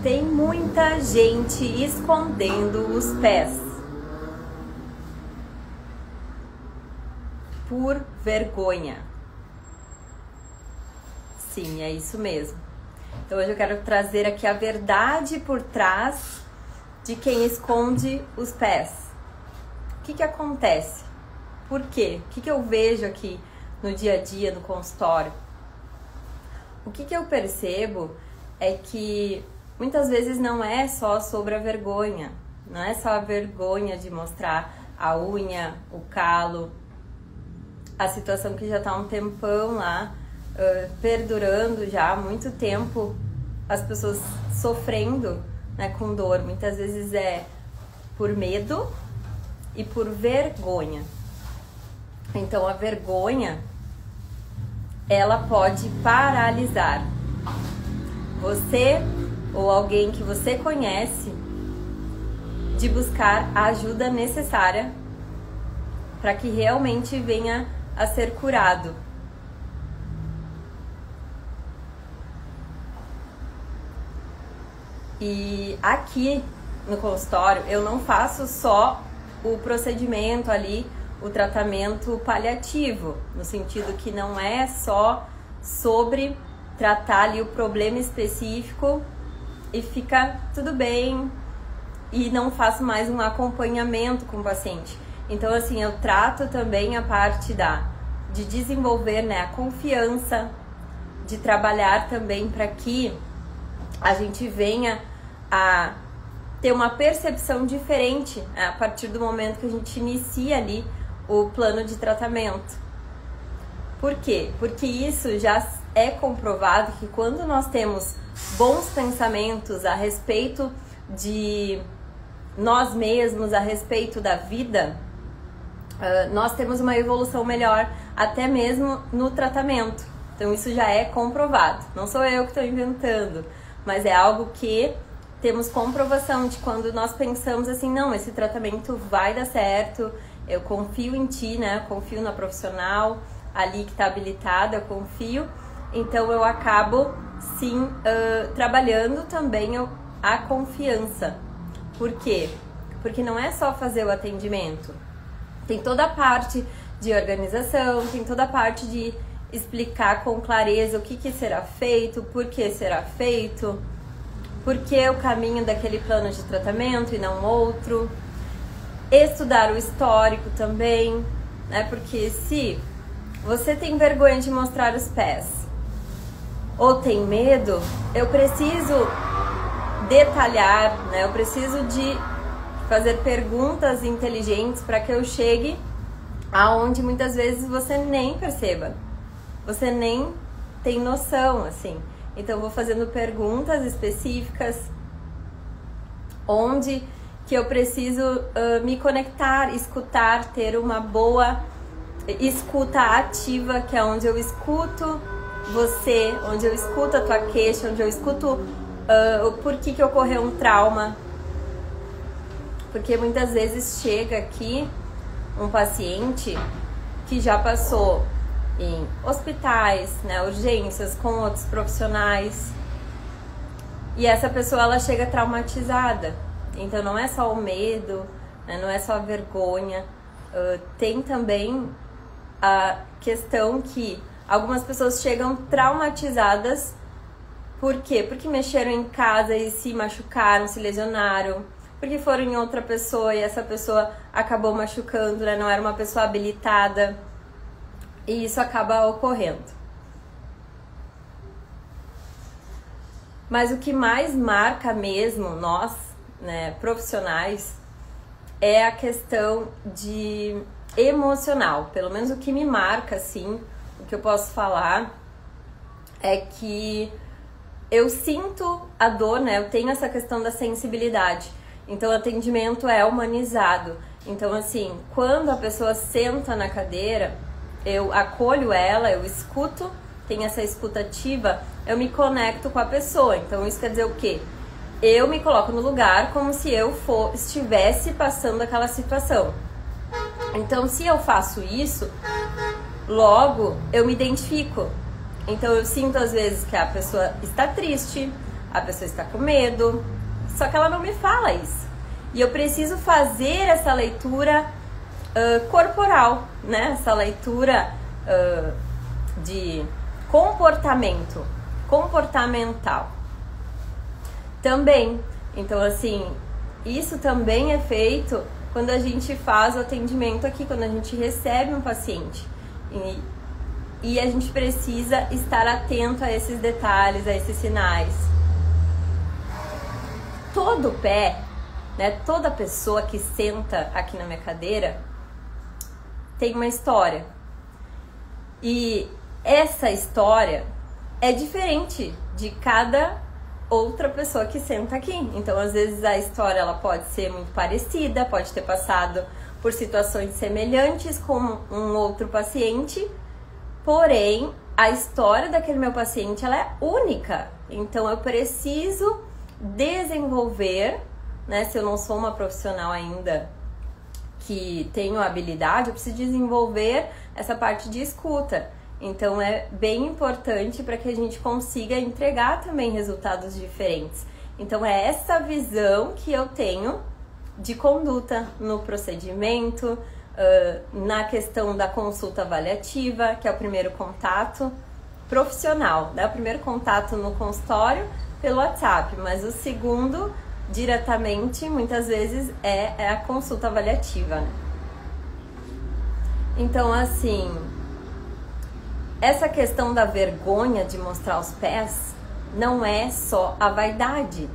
Tem muita gente escondendo os pés por vergonha. Sim, é isso mesmo. Então hoje eu quero trazer aqui a verdade por trás de quem esconde os pés. O que acontece? Por quê? O que eu vejo aqui no dia a dia, no consultório? O que eu percebo é que muitas vezes não é só sobre a vergonha, não é só a vergonha de mostrar a unha, o calo, a situação que já está há um tempão lá, perdurando já há muito tempo, as pessoas sofrendo, né, com dor. Muitas vezes é por medo e por vergonha. Então a vergonha, ela pode paralisar você ou alguém que você conhece de buscar a ajuda necessária para que realmente venha a ser curado. E aqui no consultório eu não faço só o procedimento ali, o tratamento paliativo, no sentido que não é só sobre tratar ali o problema específico e fica tudo bem e não faço mais um acompanhamento com o paciente. Então assim, eu trato também a parte de desenvolver, né, a confiança, de trabalhar também para que a gente venha a ter uma percepção diferente, né, a partir do momento que a gente inicia ali o plano de tratamento. Por quê? Porque isso já é comprovado que quando nós temos bons pensamentos a respeito de nós mesmos, a respeito da vida, nós temos uma evolução melhor, até mesmo no tratamento. Então isso já é comprovado. Não sou eu que estou inventando, mas é algo que temos comprovação de quando nós pensamos assim, não, esse tratamento vai dar certo, eu confio em ti, né? Confio na profissional ali que está habilitada, eu confio. Então eu acabo sim trabalhando também a confiança. Por quê? Porque não é só fazer o atendimento. Tem toda a parte de organização, tem toda a parte de explicar com clareza o que será feito, por que será feito, por que o caminho daquele plano de tratamento e não outro. Estudar o histórico também, né? Porque se você tem vergonha de mostrar os pés ou tem medo, eu preciso detalhar, né? Eu preciso de fazer perguntas inteligentes para que eu chegue aonde muitas vezes você nem perceba, você nem tem noção, assim. Então eu vou fazendo perguntas específicas onde que eu preciso me conectar, escutar, ter uma boa escuta ativa, que é onde eu escuto você, onde eu escuto a tua queixa, onde eu escuto o porquê que ocorreu um trauma. Porque muitas vezes chega aqui um paciente que já passou em hospitais, né, urgências, com outros profissionais, e essa pessoa ela chega traumatizada. Então não é só o medo, né, não é só a vergonha, tem também a questão que algumas pessoas chegam traumatizadas. Por quê? Porque mexeram em casa e se machucaram, se lesionaram, porque foram em outra pessoa e essa pessoa acabou machucando, né? Não era uma pessoa habilitada, e isso acaba ocorrendo. Mas o que mais marca mesmo nós, né, profissionais, é a questão de emocional. Pelo menos o que me marca, assim, o que eu posso falar é que eu sinto a dor, né? Eu tenho essa questão da sensibilidade. Então o atendimento é humanizado. Então assim, quando a pessoa senta na cadeira, eu acolho ela, eu escuto, tenho essa escuta ativa, eu me conecto com a pessoa. Então isso quer dizer o quê? Eu me coloco no lugar como se eu estivesse passando aquela situação. Então se eu faço isso, logo eu me identifico. Então eu sinto às vezes que a pessoa está triste, a pessoa está com medo, só que ela não me fala isso. E eu preciso fazer essa leitura corporal, né? Essa leitura de comportamental. Também, então assim, isso também é feito quando a gente faz o atendimento aqui, quando a gente recebe um paciente. E a gente precisa estar atento a esses detalhes, a esses sinais. Todo pé, né, toda pessoa que senta aqui na minha cadeira tem uma história. E essa história é diferente de cada outra pessoa que senta aqui. Então, às vezes, a história ela pode ser muito parecida, pode ter passado por situações semelhantes com um outro paciente, porém, a história daquele meu paciente ela é única. Então, eu preciso desenvolver, né? Se eu não sou uma profissional ainda que tenho habilidade, eu preciso desenvolver essa parte de escuta. Então é bem importante para que a gente consiga entregar também resultados diferentes. Então é essa visão que eu tenho de conduta no procedimento, na questão da consulta avaliativa, que é o primeiro contato profissional, né? O primeiro contato no consultório pelo WhatsApp, mas o segundo diretamente, muitas vezes, é a consulta avaliativa, né? Então, assim, essa questão da vergonha de mostrar os pés não é só a vaidade.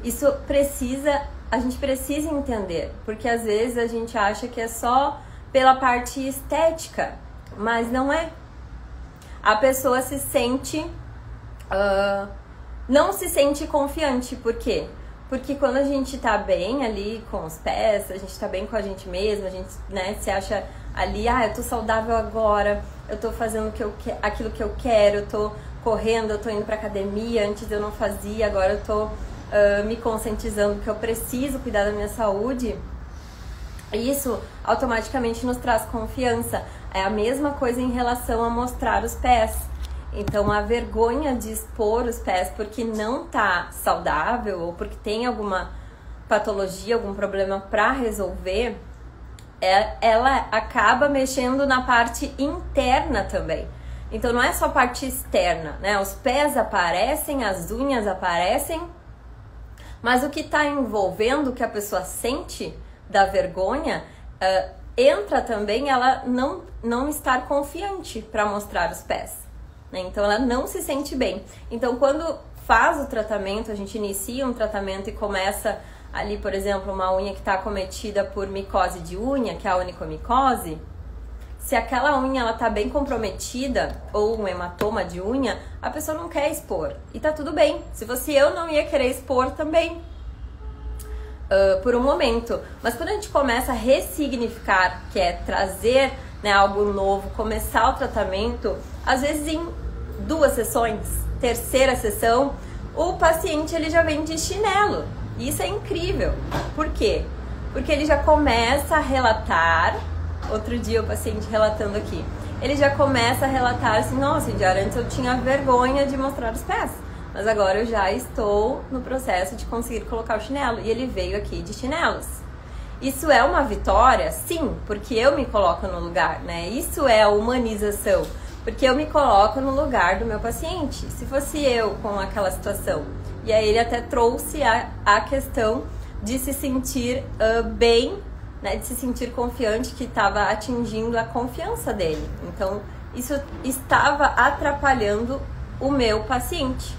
Isso a gente precisa entender, porque às vezes a gente acha que é só pela parte estética, mas não é. A pessoa se sente... não se sente confiante. Por quê? Porque quando a gente tá bem ali com os pés, a gente tá bem com a gente mesma, a gente, né, se acha ali, eu tô saudável agora, eu tô fazendo aquilo que eu quero, eu tô correndo, eu tô indo pra academia, antes eu não fazia, agora eu tô me conscientizando que eu preciso cuidar da minha saúde. Isso automaticamente nos traz confiança. É a mesma coisa em relação a mostrar os pés. Então, a vergonha de expor os pés porque não tá saudável ou porque tem alguma patologia, algum problema para resolver, ela acaba mexendo na parte interna também. Então, não é só a parte externa, né? Os pés aparecem, as unhas aparecem, mas o que está envolvendo, o que a pessoa sente da vergonha, entra também ela não estar confiante para mostrar os pés. Então ela não se sente bem. Então quando faz o tratamento, a gente inicia um tratamento e começa ali, por exemplo, uma unha que está acometida por micose de unha, que é a onicomicose, se aquela unha ela tá bem comprometida ou um hematoma de unha, a pessoa não quer expor. E tá tudo bem. Se fosse eu, não ia querer expor também. Por um momento. Mas quando a gente começa a ressignificar, que é trazer, né, algo novo, começar o tratamento, às vezes em 2 sessões, terceira sessão, o paciente ele já vem de chinelo. E isso é incrível. Por quê? Porque ele já começa a relatar. Outro dia o paciente relatando aqui, ele já começa a relatar assim: nossa, Indiara, antes eu tinha vergonha de mostrar os pés, mas agora eu já estou no processo de conseguir colocar o chinelo. E ele veio aqui de chinelos. Isso é uma vitória? Sim, porque eu me coloco no lugar, né? Isso é a humanização, porque eu me coloco no lugar do meu paciente. Se fosse eu com aquela situação. E aí ele até trouxe a questão de se sentir bem, né? De se sentir confiante, que estava atingindo a confiança dele. Então, isso estava atrapalhando o meu paciente.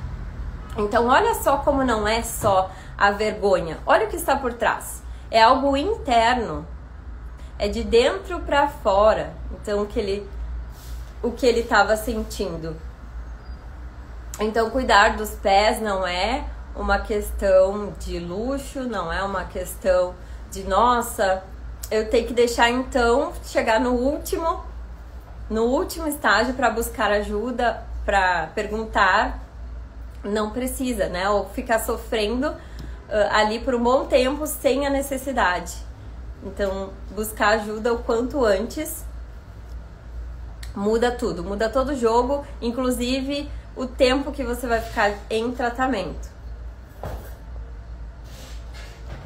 Então, olha só como não é só a vergonha. Olha o que está por trás. É algo interno. É de dentro para fora. Então, o que ele estava sentindo. Então, cuidar dos pés não é uma questão de luxo, não é uma questão de, nossa, eu tenho que deixar então chegar no último estágio para buscar ajuda, para perguntar. Não precisa, né? Ou ficar sofrendo ali por um bom tempo sem a necessidade. Então, buscar ajuda o quanto antes muda tudo, muda todo o jogo, inclusive o tempo que você vai ficar em tratamento.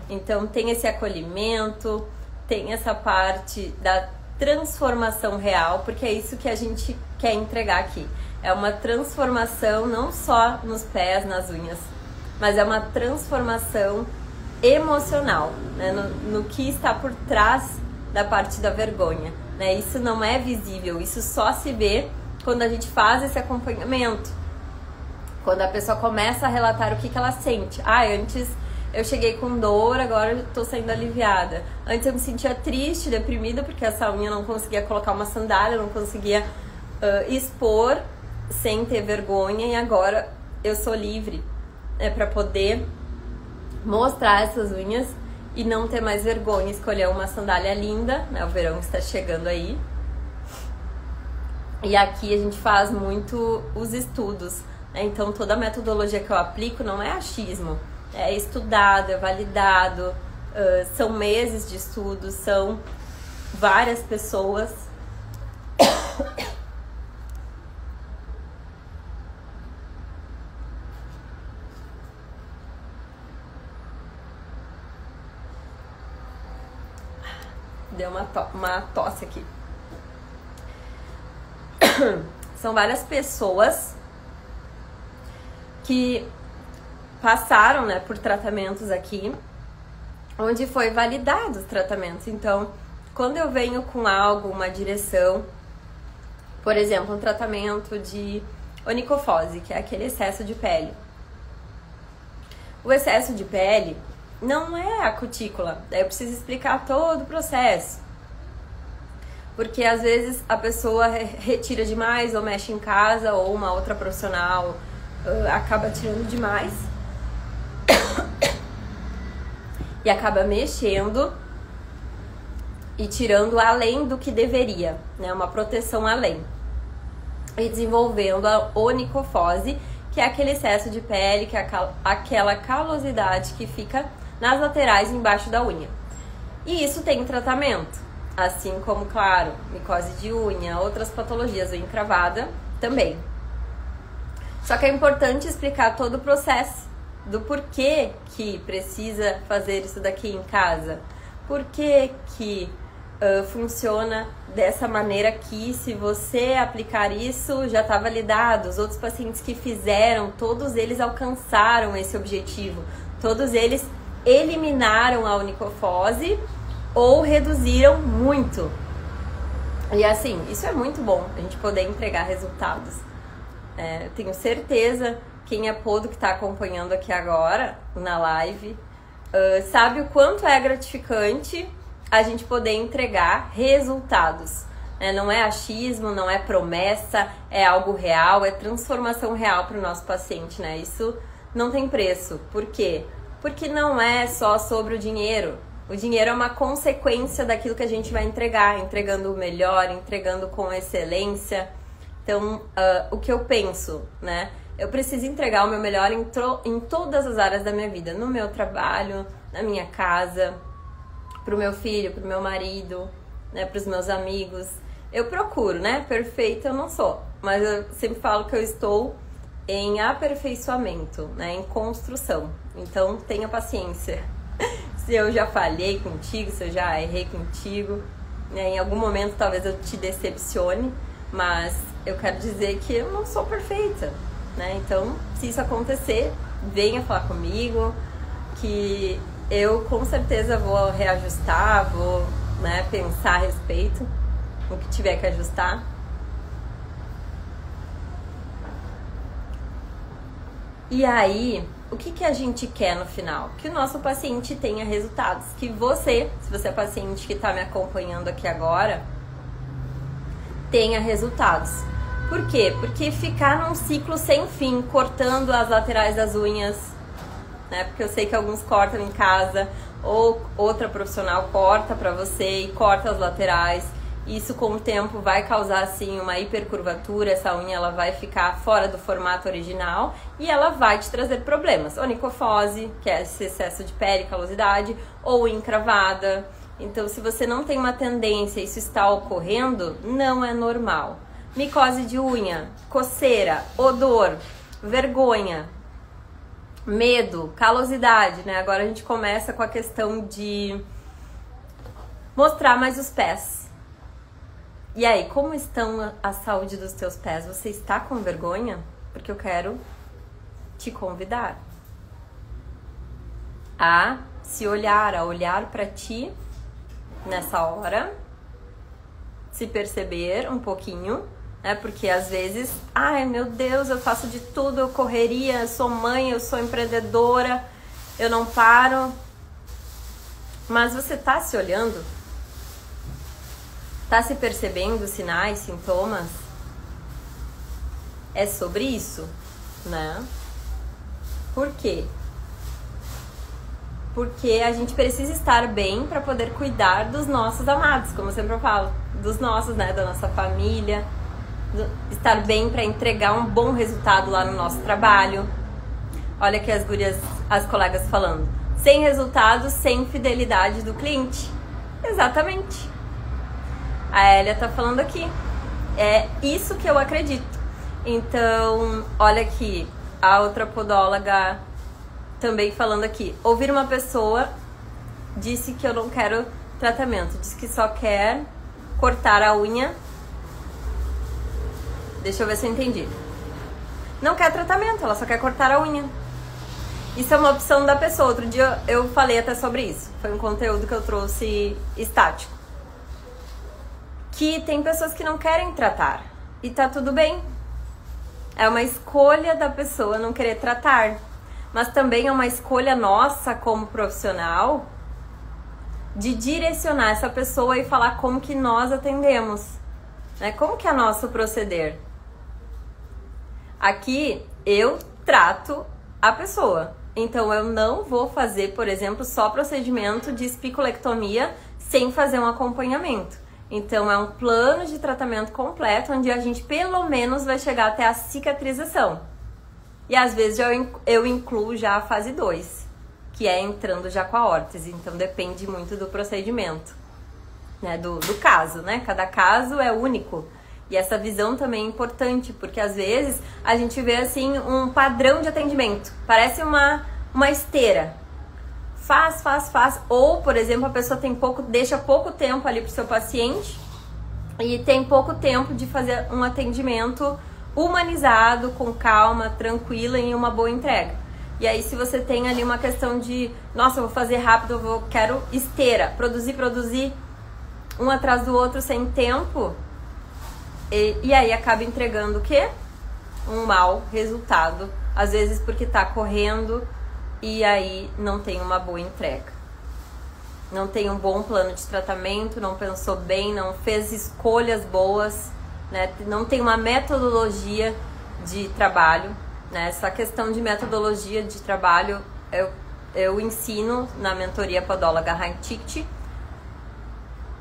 Então tem esse acolhimento, tem essa parte da transformação real, porque é isso que a gente quer entregar aqui. É uma transformação não só nos pés, nas unhas, mas é uma transformação emocional, né? no que está por trás da parte da vergonha, né? Isso não é visível, isso só se vê quando a gente faz esse acompanhamento. Quando a pessoa começa a relatar o que ela sente. Antes eu cheguei com dor, agora eu tô saindo aliviada. Antes eu me sentia triste, deprimida, porque essa unha não conseguia colocar uma sandália, não conseguia expor sem ter vergonha, e agora eu sou livre para poder mostrar essas unhas e não ter mais vergonha, escolher uma sandália linda, né? O verão está chegando aí. E aqui a gente faz muito os estudos, né? Então toda a metodologia que eu aplico não é achismo, é estudado, é validado, são meses de estudo, são várias pessoas. Deu uma tosse aqui. São várias pessoas que passaram, né, por tratamentos aqui, onde foi validado os tratamentos. Então, quando eu venho com algo, uma direção, por exemplo, um tratamento de onicofose, que é aquele excesso de pele. O excesso de pele não é a cutícula, daí eu preciso explicar todo o processo. Porque às vezes a pessoa retira demais, ou mexe em casa, ou uma outra profissional acaba tirando demais e acaba mexendo e tirando além do que deveria, né? Uma proteção além. E desenvolvendo a onicofose, que é aquele excesso de pele, que é aquela calosidade que fica nas laterais embaixo da unha. E isso tem tratamento, assim como, claro, micose de unha, outras patologias, unha encravada também. Só que é importante explicar todo o processo do porquê que precisa fazer isso daqui em casa, por que funciona dessa maneira aqui. Se você aplicar isso, já está validado. Os outros pacientes que fizeram, todos eles alcançaram esse objetivo, todos eles eliminaram a onicofose ou reduziram muito. E assim, isso é muito bom, a gente poder entregar resultados. Eu tenho certeza, quem é podo que está acompanhando aqui agora na live, sabe o quanto é gratificante a gente poder entregar resultados. Não é achismo, não é promessa, é algo real, é transformação real para o nosso paciente, né? Isso não tem preço. Por quê? Porque não é só sobre o dinheiro. O dinheiro é uma consequência daquilo que a gente vai entregar, entregando o melhor, entregando com excelência. Então, o que eu penso, né? Eu preciso entregar o meu melhor em todas as áreas da minha vida. No meu trabalho, na minha casa, pro meu filho, pro meu marido, né? Pros meus amigos. Eu procuro, né? Perfeita eu não sou. Mas eu sempre falo que eu estou em aperfeiçoamento, né? Em construção. Então, tenha paciência. Se eu já falhei contigo, se eu já errei contigo, né? Em algum momento talvez eu te decepcione, mas eu quero dizer que eu não sou perfeita, né? Então, se isso acontecer, venha falar comigo, que eu com certeza vou reajustar, vou, né, pensar a respeito, o que tiver que ajustar. E aí, o que a gente quer no final? Que o nosso paciente tenha resultados. Que você, se você é paciente que está me acompanhando aqui agora, tenha resultados. Por quê? Porque ficar num ciclo sem fim, cortando as laterais das unhas, né? Porque eu sei que alguns cortam em casa, ou outra profissional corta pra você e corta as laterais. Isso com o tempo vai causar assim uma hipercurvatura, essa unha ela vai ficar fora do formato original e ela vai te trazer problemas. Onicofose, que é esse excesso de pele, calosidade, ou encravada. Então, se você não tem uma tendência, isso está ocorrendo, não é normal. micose de unha, coceira, odor, vergonha, medo, calosidade, né? Agora a gente começa com a questão de mostrar mais os pés. E aí, como estão a saúde dos teus pés? Você está com vergonha? Porque eu quero te convidar a se olhar, a olhar para ti nessa hora, se perceber um pouquinho, né? Porque às vezes, ai meu Deus, eu faço de tudo, eu correria, eu sou mãe, eu sou empreendedora, eu não paro. Mas você tá se olhando? Tá se percebendo sinais, sintomas? É sobre isso, né? Por quê? Porque a gente precisa estar bem para poder cuidar dos nossos amados, como eu sempre falo, dos nossos, né, da nossa família, estar bem para entregar um bom resultado lá no nosso trabalho. Olha aqui as gurias, as colegas falando, sem resultado, sem fidelidade do cliente. Exatamente. A Elia tá falando aqui. É isso que eu acredito. Então, olha aqui, a outra podóloga também falando aqui. Ouvir uma pessoa disse que eu não quero tratamento, disse que só quer cortar a unha. Deixa eu ver se eu entendi. Não quer tratamento, ela só quer cortar a unha. Isso é uma opção da pessoa. Outro dia eu falei até sobre isso. Foi um conteúdo que eu trouxe estático. Que tem pessoas que não querem tratar. E tá tudo bem. É uma escolha da pessoa não querer tratar. Mas também é uma escolha nossa como profissional de direcionar essa pessoa e falar como que nós atendemos, né? Como que é nosso proceder. Aqui eu trato a pessoa, então eu não vou fazer, por exemplo, só procedimento de espiculectomia sem fazer um acompanhamento. Então é um plano de tratamento completo onde a gente pelo menos vai chegar até a cicatrização. E às vezes eu incluo já a fase 2, que é entrando já com a órtese. Então depende muito do procedimento, né? Do caso, né? Cada caso é único. E essa visão também é importante, porque às vezes a gente vê assim um padrão de atendimento. Parece uma esteira. Faz. Ou, por exemplo, a pessoa deixa pouco tempo ali pro seu paciente e tem pouco tempo de fazer um atendimento humanizado, com calma, tranquila e uma boa entrega. E aí se você tem ali uma questão de, nossa, eu vou fazer rápido, quero esteira, produzir um atrás do outro sem tempo, e aí acaba entregando o quê? Um mau resultado, às vezes porque tá correndo e aí não tem uma boa entrega. Não tem um bom plano de tratamento, não pensou bem, não fez escolhas boas, né? Não tem uma metodologia de trabalho, né? Essa questão de metodologia de trabalho eu ensino na mentoria Podóloga High Ticket.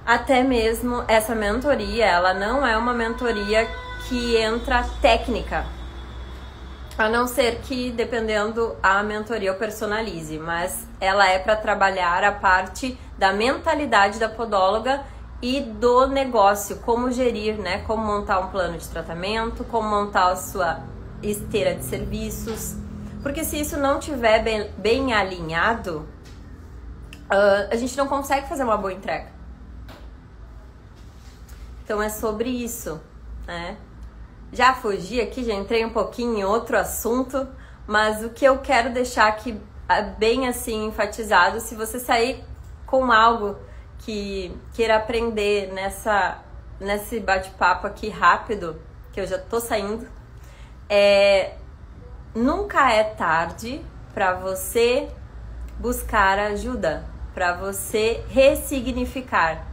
Até mesmo essa mentoria, ela não é uma mentoria que entra técnica, a não ser que, dependendo, a mentoria eu personalize, mas ela é para trabalhar a parte da mentalidade da podóloga e do negócio, como gerir, né? Como montar um plano de tratamento, como montar a sua esteira de serviços. Porque se isso não tiver bem alinhado, a gente não consegue fazer uma boa entrega. Então é sobre isso, né? Já fugi aqui, já entrei um pouquinho em outro assunto, mas o que eu quero deixar aqui bem assim enfatizado, se você sair com algo que queira aprender nesse bate-papo aqui rápido, que eu já tô saindo, nunca é tarde para você buscar ajuda, para você ressignificar.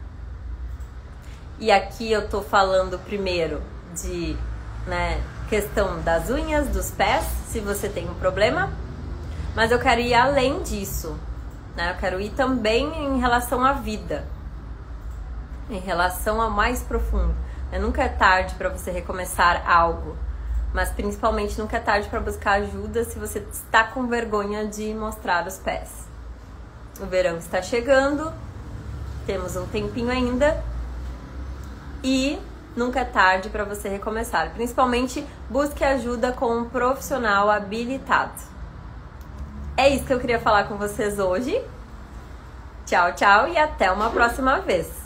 E aqui eu tô falando primeiro de, né, questão das unhas, dos pés, se você tem um problema, mas eu quero ir além disso, né? Eu quero ir também em relação à vida, em relação ao mais profundo. Nunca é tarde para você recomeçar algo, mas principalmente nunca é tarde para buscar ajuda se você está com vergonha de mostrar os pés. O verão está chegando, temos um tempinho ainda, e nunca é tarde para você recomeçar. Principalmente, busque ajuda com um profissional habilitado. É isso que eu queria falar com vocês hoje. Tchau, tchau e até uma próxima vez.